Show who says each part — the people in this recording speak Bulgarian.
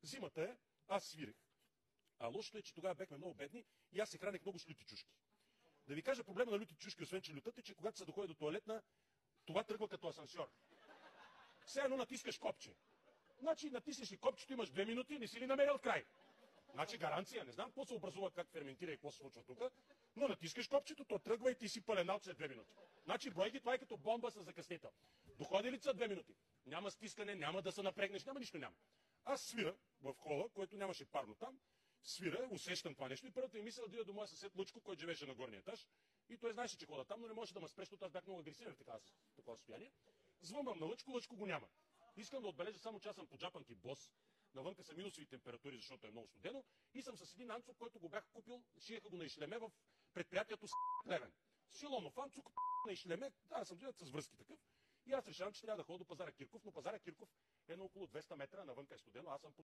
Speaker 1: Зимата е, аз свирех. А лошото е, че тогава бехме много бедни и аз се хранех много с люти чушки. Да ви кажа, проблема на люти чушки, освен че лютът е, че когато се доходи до тоалетна, това тръгва като асансьор. Все едно натискаш копче. Значи натиснеш ли копчето, имаш 2 минути, не си ли намерил край? Значи гаранция, не знам какво се образува, как ферментира и какво се случва тук, но натискаш копчето, то тръгва и ти си паленал след 2 минути. Значи брой ги, това е като бомба с закъснител. Доходи ли са 2 минути? Няма стискане, няма да се напрегнеш, няма нищо няма. Аз свира в хола, който нямаше парно там, свира, усещам това нещо и първата ми мисъл да ида до моя съсед Лъчко, който живееше на горния етаж. И той знаеше, че хода там, но не можеше да ме спре, защото аз бях много агресивен в такова състояние. Звънвам на Лъчко, Лъчко го няма. Искам да отбележа само, че аз съм по джапанки бос. Навънка са минусови температури, защото е много студено. И съм с един анцук, който го бях купил, шиеха го на Ишлеме в предприятието с Плевен. Силонов анцук на Ишлеме, да, съм гледат с връзки такъв. И аз решавам, че трябва да ходя до пазара Кирков, но пазара Кирков е на около 200 метра, навънка е студено, аз съм